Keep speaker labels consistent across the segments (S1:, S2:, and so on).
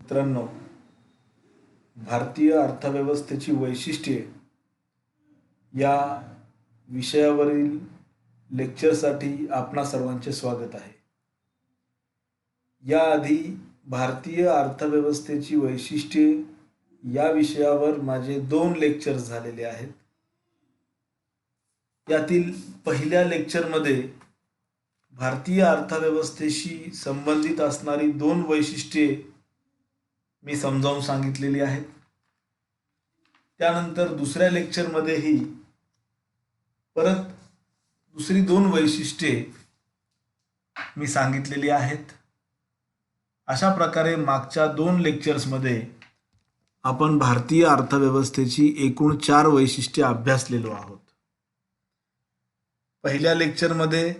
S1: मित्रांनो, भारतीय अर्थव्यवस्थेची वैशिष्ट्ये या विषयावरील लेक्चरसाठी आपणा सर्वांचे स्वागत आहे. याआधी भारतीय अर्थव्यवस्थेची वैशिष्ट्ये या विषयावर माझे 2 लेक्चर्स झालेले आहेत. यातील पहिल्या लेक्चरमध्ये भारतीय अर्थव्यवस्थेशी संबंधित असणारी 2 वैशिष्ट्ये मी समजावून सांगितलेली आहेत. त्यानंतर दुसऱ्या लेक्चरमध्येही परत दुसरी 2 वैशिष्ट्ये मी सांगितलेली आहेत. अशा प्रकारे मागच्या 2 लेक्चर्समध्ये आपण भारतीय अर्थव्यवस्थेची एकूण 4 वैशिष्ट्ये अभ्यासलेलो आहोत. पहिल्या लेक्चरमध्ये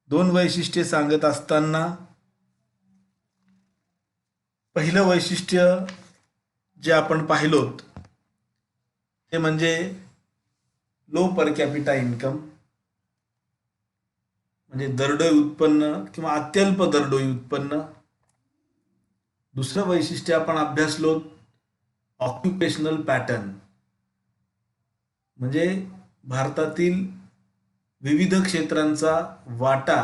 S1: 2 वैशिष्ट्ये सांगत असताना पहिलं वैशिष्ट्य जे आपण पाहिलोत ते म्हणजे लो पर कॅपिटा इन्कम, म्हणजे दरडोई उत्पन्न किंवा अत्यल्प दरडोई उत्पन्न. दुसरं वैशिष्ट्य आपण अभ्यासलो ऑक्युपेशनल पॅटर्न, म्हणजे भारतातील विविध क्षेत्रांचा वाटा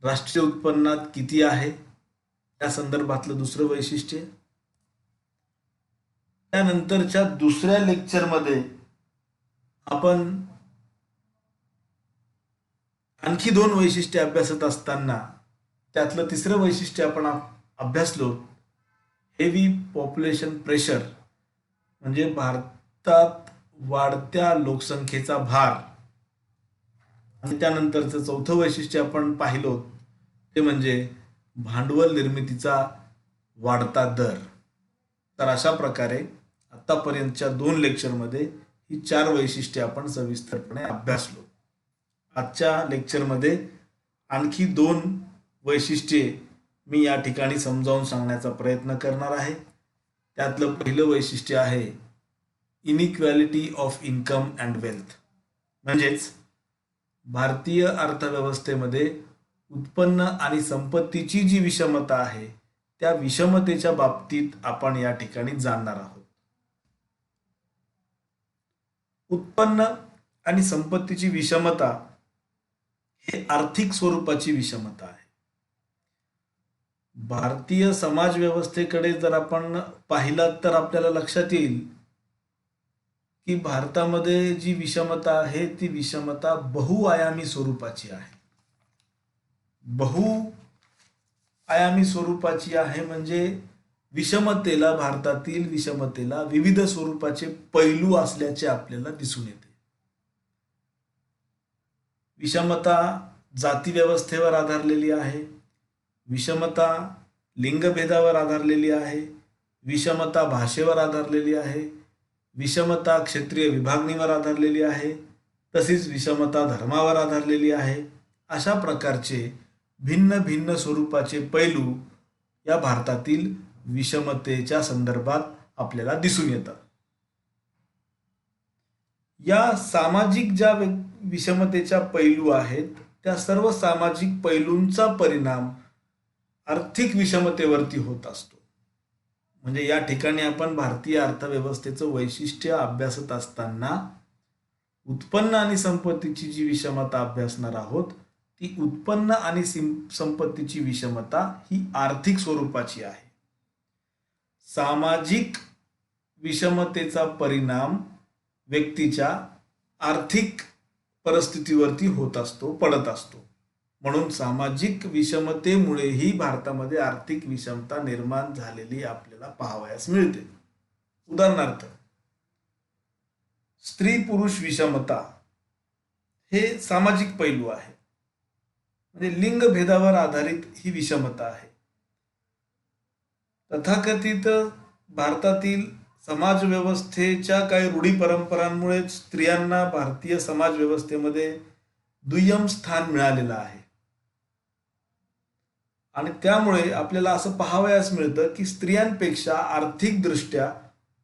S1: राष्ट्रीय उत्पन्नात किती आहे या संदर्भातलं दुसरं वैशिष्ट्य. त्यानंतरच्या दुसऱ्या लेक्चरमध्ये आपण आणखी 2 वैशिष्ट्ये अभ्यासत असताना त्यातलं तिसरं वैशिष्ट्य आपण अभ्यासलो हेवी पॉप्युलेशन प्रेशर, म्हणजे भारतात वाढत्या लोकसंख्येचा भार. आणि त्यानंतरचं चौथं वैशिष्ट्य आपण पाहिलो ते म्हणजे भांडवल निर्मितीचा वाढता दर. तर अशा प्रकारे आतापर्यंतच्या 2 लेक्चरमध्ये ही 4 वैशिष्ट्ये आपण सविस्तरपणे अभ्यासलो. आजच्या लेक्चरमध्ये आणखी 2 वैशिष्ट्ये मी या ठिकाणी समजावून सांगण्याचा प्रयत्न करणार आहे. त्यातलं पहिलं वैशिष्ट्य आहे inequality of income and wealth, म्हणजेच भारतीय अर्थव्यवस्थेमध्ये उत्पन्न आणि संपत्तीची जी विषमता आहे त्या विषमतेच्या बाबतीत आपण या ठिकाणी जाणणार आहोत. उत्पन्न आणि संपत्तीची विषमता हे आर्थिक स्वरूपाची विषमता आहे. भारतीय समाज व्यवस्थेकडे जर आपण पाहिलात तर आपल्याला लक्षात येईल की भारतामध्ये जी विषमता आहे ती विषमता बहुआयामी स्वरूपाची आहे. बहुआयामी स्वरूपाची आहे म्हणजे भारतातील विषमतेला विविध स्वरूपाचे पैलू असल्याचे आपल्याला दिसून येते. विषमता जाती व्यवस्थेवर आधारलेली आहे, विषमता लिंगभेदावर आधारलेली आहे, विषमता भाषेवर आधारलेली आहे, विषमता क्षेत्रीय विभागणीवर आधारलेली आहे, तसेच विषमता धर्मावर आधारलेली आहे. अशा प्रकारचे भिन्न भिन्न स्वरूपाचे पैलू या भारतातील विषमतेच्या संदर्भात आपल्याला दिसून येतात. या सामाजिक ज्या विषमतेच्या पैलू आहेत त्या सर्व सामाजिक पैलूंचा परिणाम आर्थिक विषमतेवरती होत असतो. म्हणजे या ठिकाणी आपण भारतीय अर्थव्यवस्थेचं वैशिष्ट्य अभ्यासत असताना उत्पन्न आणि संपत्तीची जी विषमता अभ्यासणार आहोत ती उत्पन्न आणि संपत्तीची विषमता ही आर्थिक स्वरूपाची आहे. सामाजिक विषमतेचा परिणाम व्यक्तीच्या आर्थिक परिस्थितीवरती होत असतो, पडत असतो. म्हणून सामाजिक विषमतेमुळेही भारतामध्ये आर्थिक विषमता निर्माण झालेली आपल्याला पाहावयास मिळते. उदाहरणार्थ स्त्री पुरुष विषमता हे सामाजिक पैलू आहे, म्हणजे लिंगभेदावर आधारित ही विषमता आहे. तथाकथित भारतातील समाज व्यवस्थेच्या काही रूढी परंपरांमुळे स्त्रियांना भारतीय समाज व्यवस्थेमध्ये दुय्यम स्थान मिळालेलं आहे. आणि त्यामुळे आपल्याला असं पाहावयास मिळतं की स्त्रियांपेक्षा आर्थिकदृष्ट्या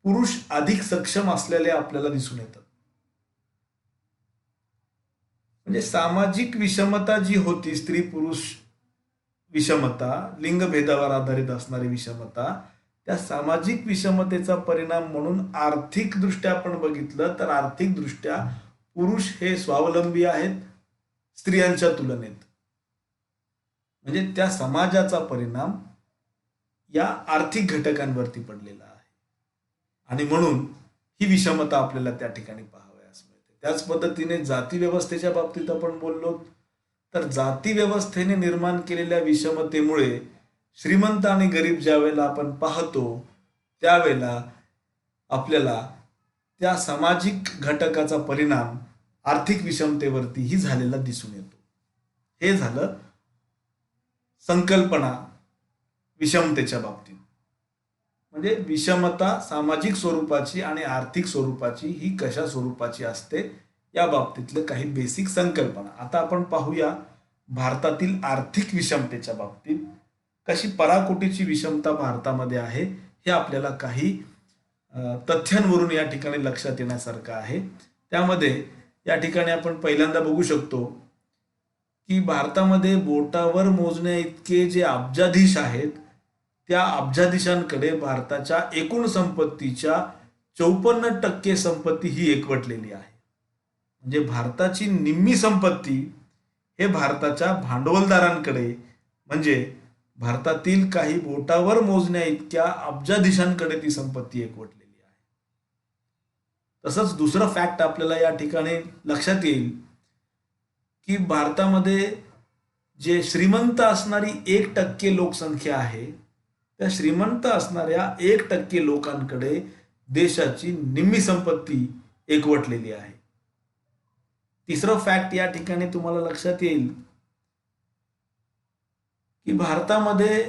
S1: पुरुष अधिक सक्षम असलेले आपल्याला दिसून येतात. म्हणजे सामाजिक विषमता जी होती स्त्री पुरुष विषमता, लिंगभेदावर आधारित असणारी विषमता, त्या सामाजिक विषमतेचा परिणाम म्हणून आर्थिकदृष्ट्या आपण बघितलं तर आर्थिकदृष्ट्या पुरुष हे स्वावलंबी आहेत स्त्रियांच्या तुलनेत. म्हणजे त्या समाजाचा परिणाम या आर्थिक घटकांवरती पडलेला आहे आणि म्हणून ही विषमता आपल्याला त्या ठिकाणी पाहावयास मिळते. त्याच पद्धतीने जाती व्यवस्थेच्या बाबतीत आपण बोललो तर जाती व्यवस्थेने निर्माण केलेल्या विषमतेमुळे श्रीमंत आणि गरीब ज्या वेळेला आपण पाहतो त्यावेळेला आपल्याला त्या सामाजिक घटकाचा परिणाम आर्थिक विषमतेवरतीही झालेला दिसून येतो. हे झालं संकल्पना विषमतेच्या बाबतीत. म्हणजे विषमता सामाजिक स्वरूपाची आणि आर्थिक स्वरूपाची ही कशा स्वरूपाची असते या बाबतीतले काही बेसिक संकल्पना. आता आपण पाहूया भारतातील आर्थिक विषमतेच्या बाबतीत कशी पराकोटीची विषमता भारतामध्ये आहे हे आपल्याला काही तथ्यांवरून या ठिकाणी लक्षात येण्यासारखं आहे. त्यामध्ये या ठिकाणी आपण पहिल्यांदा बघू शकतो की भारतामध्ये बोटावर मोजण्या इतके जे अब्जाधीश आहेत त्या अब्जाधीशांकडे भारताच्या एकूण संपत्तीच्या 54% संपत्ती ही एकवटलेली आहे. म्हणजे भारताची निम्मी संपत्ती हे भारताच्या भांडवलदारांकडे म्हणजे भारतातील काही बोटावर मोजण्या इतक्या अब्जाधीशांकडे ती संपत्ती एकवटलेली आहे. तसंच दुसरं फॅक्ट आपल्याला या ठिकाणी लक्षात येईल की भारतामध्ये जे श्रीमंत असणारी 1% लोकसंख्या आहे त्या श्रीमंत असणाऱ्या 1% लोकांकडे देशाची निम्मी संपत्ती एकवटलेली आहे. तिसरं फॅक्ट या ठिकाणी तुम्हाला लक्षात येईल की भारतामध्ये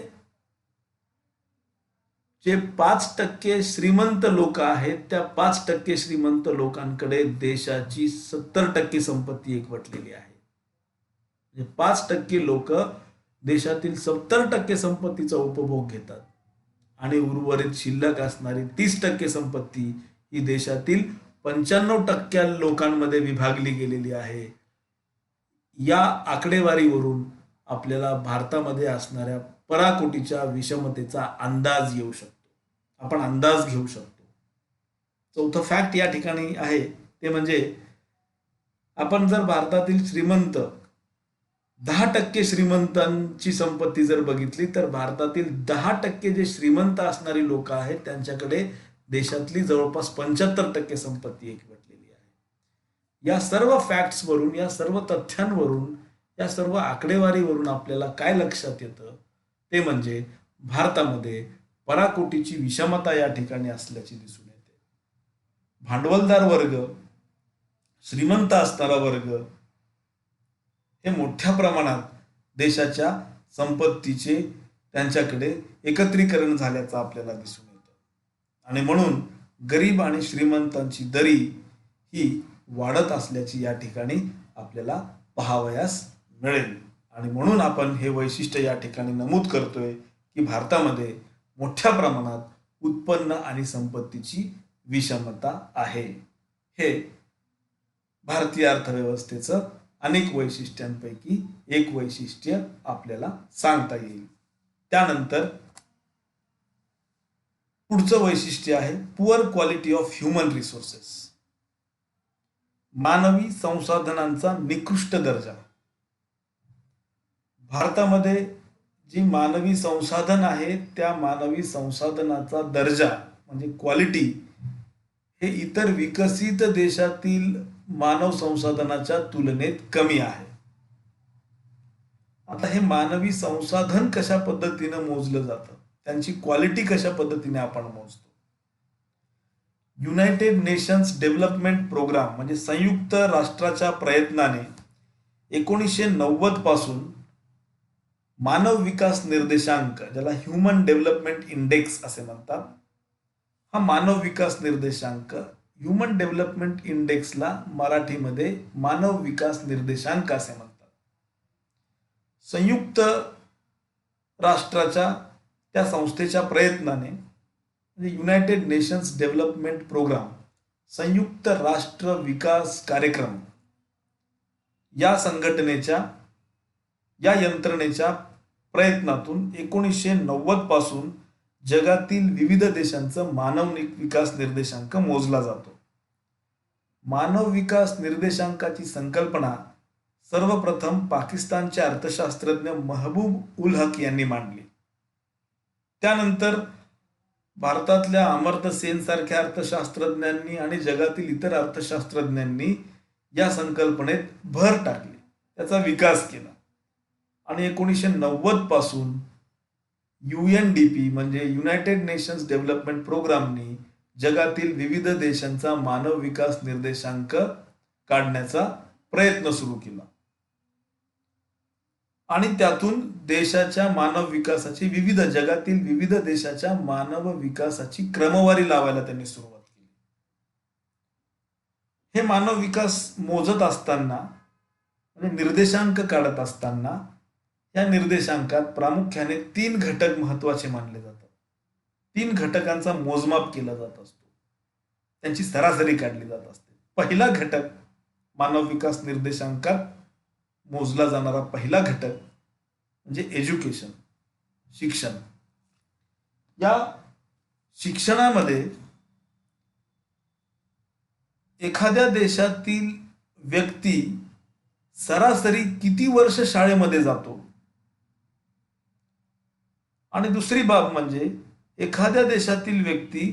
S1: जे 5% श्रीमंत लोक आहेत त्या 5% श्रीमंत लोकांकडे देशाची 70% संपत्ती एकवटलेली आहे. म्हणजे 5% लोक देशातील 70% संपत्तीचा उपभोग घेतात आणि उर्वरित शिल्लक असणारी 30% संपत्ती ही देशातील 95% लोकांमध्ये विभागली गेलेली आहे. या आकडेवारीवरून आपल्याला भारतामध्ये असणाऱ्या पराकोटीच्या विषमतेचा अंदाज येऊ शकतो, आपण अंदाज घेऊ शकतो. चौथं फॅक्ट या ठिकाणी आहे ते म्हणजे आपण जर भारतातील श्रीमंत 10% श्रीमंतांची संपत्ती जर बघितली तर भारतातील 10% जे श्रीमंत असणारी लोक आहेत त्यांच्याकडे देशातली जवळपास 75% संपत्ती एकवटलेली आहे. या सर्व फॅक्ट्सवरून, या सर्व तथ्यांवरून, या सर्व आकडेवारीवरून आपल्याला काय लक्षात येतं ते म्हणजे भारतामध्ये पराकोटीची विषमता या ठिकाणी असल्याची दिसून येते. भांडवलदार वर्ग, श्रीमंत असणारा वर्ग हे मोठ्या प्रमाणात देशाच्या संपत्तीचे त्यांच्याकडे एकत्रीकरण झाल्याचं आपल्याला दिसून येतं आणि म्हणून गरीब आणि श्रीमंतांची दरी ही वाढत असल्याची या ठिकाणी आपल्याला पाहावयास मिळेल. आणि म्हणून आपण हे वैशिष्ट्य या ठिकाणी नमूद करतोय की भारतामध्ये मोठ्या प्रमाणात उत्पन्न आणि संपत्तीची विषमता आहे. हे भारतीय अर्थव्यवस्थेचं अनेक वैशिष्ट्यांपैकी एक वैशिष्ट्य आपल्याला सांगता येईल. त्यानंतर पुढचं वैशिष्ट्य आहे poor quality of human resources, मानवी संसाधनांचा निकृष्ट दर्जा. भारतामध्ये जी मानवी संसाधन आहे त्या मानवी संसाधनाचा दर्जा म्हणजे क्वालिटी हे इतर विकसित देशातील मानव संसाधनाच्या तुलनेत कमी आहे. आता हे मानवी संसाधन कशा पद्धतीने मोजलं जातं, त्यांची क्वालिटी कशा पद्धतीने आपण मोजतो. युनायटेड नेशन्स डेव्हलपमेंट प्रोग्राम म्हणजे संयुक्त राष्ट्राच्या प्रयत्नाने 1990 पासून मानव विकास निर्देशांक, ज्याला ह्युमन डेव्हलपमेंट इंडेक्स असे म्हणतात, हा मानव विकास निर्देशांक ह्युमन डेव्हलपमेंट इंडेक्सला मराठीमध्ये मानव विकास निर्देशांक असे म्हणतात. संयुक्त राष्ट्राच्या त्या संस्थेच्या प्रयत्नाने म्हणजे युनायटेड नेशन्स डेव्हलपमेंट प्रोग्राम, संयुक्त राष्ट्र विकास कार्यक्रम या संघटनेच्या या यंत्रणेच्या प्रयत्नातून 1990 पासून जगातील विविध देशांचा मानव विकास निर्देशांक मोजला जातो. मानव विकास निर्देशांकाची संकल्पना सर्वप्रथम पाकिस्तानचे अर्थशास्त्रज्ञ महबूब उल हक यांनी मांडली. त्यानंतर भारतातल्या अमर्त्य सेन सारख्या अर्थशास्त्रज्ञांनी आणि जगातील इतर अर्थशास्त्रज्ञांनी या संकल्पनेत भर टाकली, त्याचा विकास केला आणि 1990 पासून UNDP म्हणजे युनायटेड नेशन्स डेव्हलपमेंट प्रोग्रामनी जगातील विविध देशांचा मानव विकास निर्देशांक काढण्याचा प्रयत्न सुरू केला आणि त्यातून देशाच्या मानव विकासाची जगातील विविध देशाच्या मानव विकासाची क्रमवारी लावायला त्यांनी सुरुवात केली. हे मानव विकास मोजत असताना म्हणजे निर्देशांक काढत असताना या निर्देशांकात प्रामुख्याने 3 घटक महत्वाचे मानले जातात. 3 घटकांचा मोजमाप केला जात असतो, त्यांची सरासरी काढली जात असते. पहिला घटक, मानव विकास निर्देशांकात मोजला जाणारा पहिला घटक म्हणजे एज्युकेशन, शिक्षण. या शिक्षणामध्ये एखाद्या देशातील व्यक्ती सरासरी किती वर्ष शाळेमध्ये जातो आणि दुसरी बाब म्हणजे एखाद्या देशातील व्यक्ती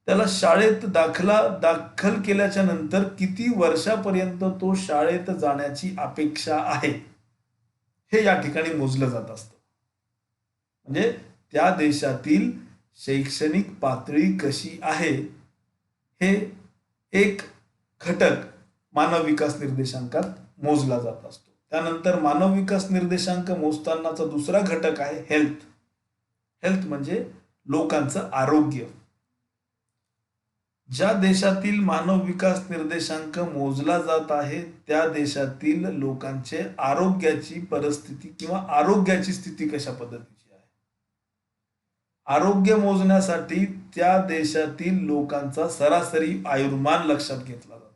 S1: त्याला शाळेत दाखल केल्याच्या नंतर किती वर्षापर्यंत तो शाळेत जाण्याची अपेक्षा आहे, हे या ठिकाणी मोजलं जात असतं. म्हणजे त्या देशातील शैक्षणिक पातळी कशी आहे हे एक घटक मानव विकास निर्देशांकात मोजला जात असतो. त्यानंतर मानव विकास निर्देशांक मोजतानाचा दुसरा घटक आहे हेल्थ. हेल्थ म्हणजे लोकांचं आरोग्य. ज्या देशातील मानव विकास निर्देशांक मोजला जात आहे त्या देशातील लोकांचे आरोग्याची परिस्थिती किंवा आरोग्याची स्थिती कशा पद्धतीची आहे, आरोग्य मोजण्यासाठी त्या देशातील लोकांचा सरासरी आयुर्मान लक्षात घेतला जातो.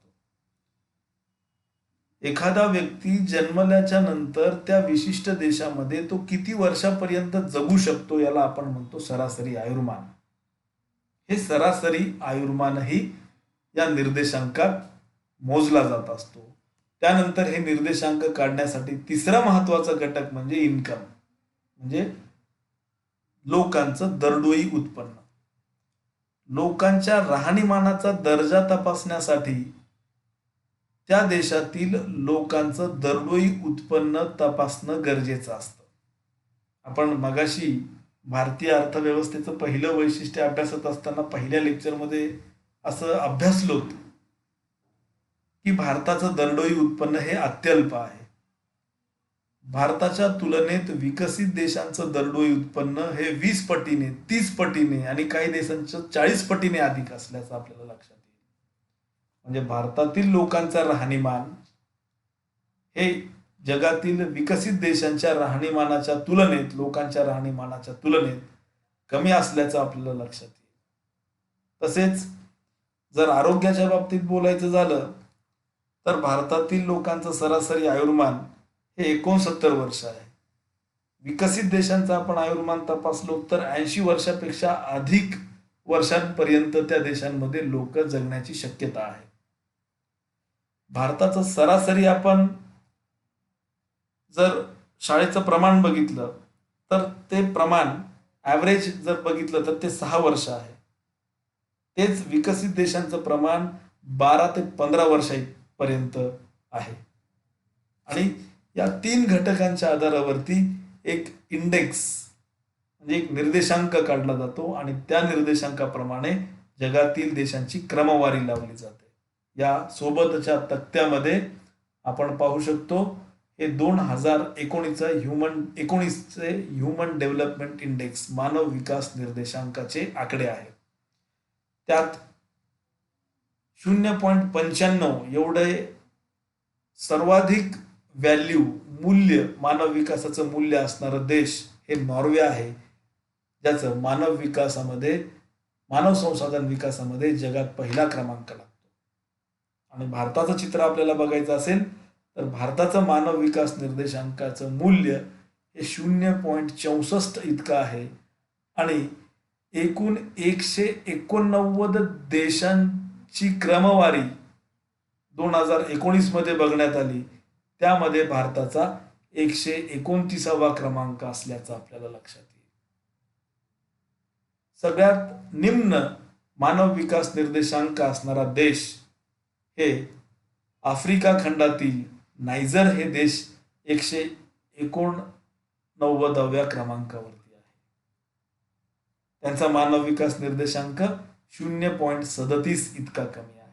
S1: एखादा व्यक्ती जन्मल्याच्या नंतर त्या विशिष्ट देशामध्ये तो किती वर्षापर्यंत जगू शकतो याला आपण म्हणतो सरासरी आयुर्मान. हे सरासरी आयुर्मानही या निर्देशांकात मोजला जात असतो. त्यानंतर हे निर्देशांक काढण्यासाठी तिसरा महत्वाचा घटक म्हणजे इन्कम, म्हणजे लोकांचं दरडोई उत्पन्न. लोकांच्या राहणीमानाचा दर्जा तपासण्यासाठी त्या देशातील लोकांचं दरडोई उत्पन्न तपासणं गरजेचं असतं. आपण मगाशी भारतीय अर्थव्यवस्थेचं पहिलं वैशिष्ट्य अभ्यासत असताना पहिल्या लेक्चरमध्ये असं अभ्यासलो की भारताचं दरडोई उत्पन्न हे अत्यल्प आहे. भारताच्या तुलनेत विकसित देशांचं दरडोई उत्पन्न हे 20 पटीने 30 पटीने आणि काही देशांचं 40 पटीने अधिक असल्याचं आपल्याला लक्षात येईल. म्हणजे भारतातील लोकांचा राहणीमान हे जगातील विकसित देशांच्या राहणीमानाच्या तुलनेत लोकांच्या राहणीमानाच्या तुलनेत कमी असल्याचं आपल्याला लक्षात येईल. तसेच जर आरोग्याच्या बाबतीत बोलायचं झालं तर भारतातील लोकांचं सरासरी आयुर्मान हे 69 वर्ष आहे. विकसित देशांचं आपण आयुर्मान तपासलो तर 80 वर्षापेक्षा अधिक वर्षांपर्यंत त्या देशांमध्ये लोक जगण्याची शक्यता आहे. भारताचं सरासरी आपण जर शाळेचं प्रमाण बघितलं तर ते प्रमाण ॲव्हरेज जर बघितलं तर ते 6 वर्ष आहे. तेच विकसित देशांचं प्रमाण 12 ते 15 वर्षांपर्यंत आहे. आणि या 3 घटकांच्या आधारावरती एक इंडेक्स म्हणजे एक निर्देशांक काढला जातो आणि त्या निर्देशांकाप्रमाणे जगातील देशांची क्रमवारी लावली जाते. या सोबतच्या तक्त्यामध्ये आपण पाहू शकतो हे 2019चे ह्युमन डेव्हलपमेंट इंडेक्स मानव विकास निर्देशांकाचे आकडे आहेत. त्यात 0.95 एवढे सर्वाधिक मूल्य मानव विकासाचं मूल्य असणारं देश हे नॉर्वे आहे, ज्याचं मानव संसाधन विकासामध्ये जगात पहिला क्रमांक लागतो. आणि भारताचं चित्र आपल्याला बघायचं असेल तर भारताचं मानव विकास निर्देशांकाचं मूल्य हे 0.64 इतकं आहे आणि एकूण 189 देशांची क्रमवारी 2019 मध्ये बघण्यात आली, त्यामध्ये भारताचा 129वा क्रमांक असल्याचं आपल्याला लक्षात येईल. सगळ्यात निम्न मानव विकास निर्देशांक असणारा देश हे आफ्रिका खंडातील नायजर हे देश 189व्या क्रमांकावरती आहे. त्यांचा मानव विकास निर्देशांक 0.37 इतका कमी आहे.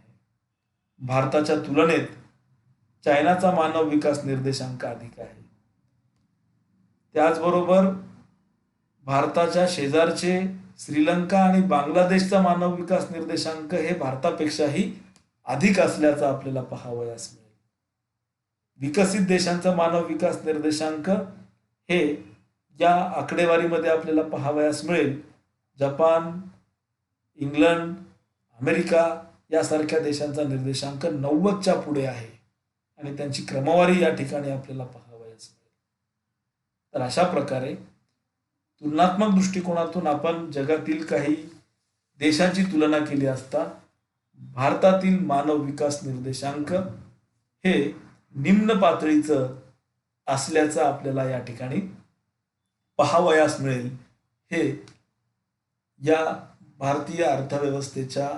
S1: भारताच्या तुलनेत चायनाचा मानव विकास निर्देशांक अधिक आहे. त्याचबरोबर भारताच्या शेजारचे श्रीलंका आणि बांगलादेशचा मानव विकास निर्देशांक हे भारतापेक्षाही अधिक असल्याचं आपल्याला पाहावयास मिळेल. विकसित देशांचा मानव विकास निर्देशांक हे या आकडेवारीमध्ये आपल्याला पाहावयास मिळेल. जपान, इंग्लंड, अमेरिका यासारख्या देशांचा निर्देशांक 90च्या पुढे आहे आणि त्यांची क्रमवारी या ठिकाणी आपल्याला पाहावयास मिळेल. तर अशा प्रकारे तुलनात्मक दृष्टिकोनातून आपण जगातील काही देशांची तुलना केली असता भारतातील मानव विकास निर्देशांक हे निम्न पातळीचं असल्याचं आपल्याला या ठिकाणी पाहावयास मिळेल. हे या भारतीय अर्थव्यवस्थेच्या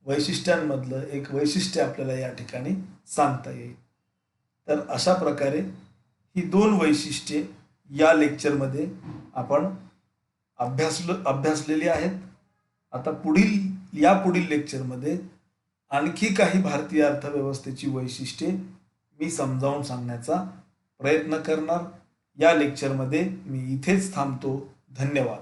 S1: वैशिष्ट्यांमधलं एक वैशिष्ट्य आपल्याला या ठिकाणी सांगता येईल. तर अशा प्रकारे ही 2 वैशिष्ट्ये या लेक्चरमध्ये आपण अभ्यासलेली आहेत. आता पुढील लेक्चरमध्ये आणखी काही भारतीय अर्थव्यवस्थेची वैशिष्ट्ये मी समजावून सांगण्याचा प्रयत्न करणार. या लेक्चरमध्ये मी इथेच थांबतो. धन्यवाद.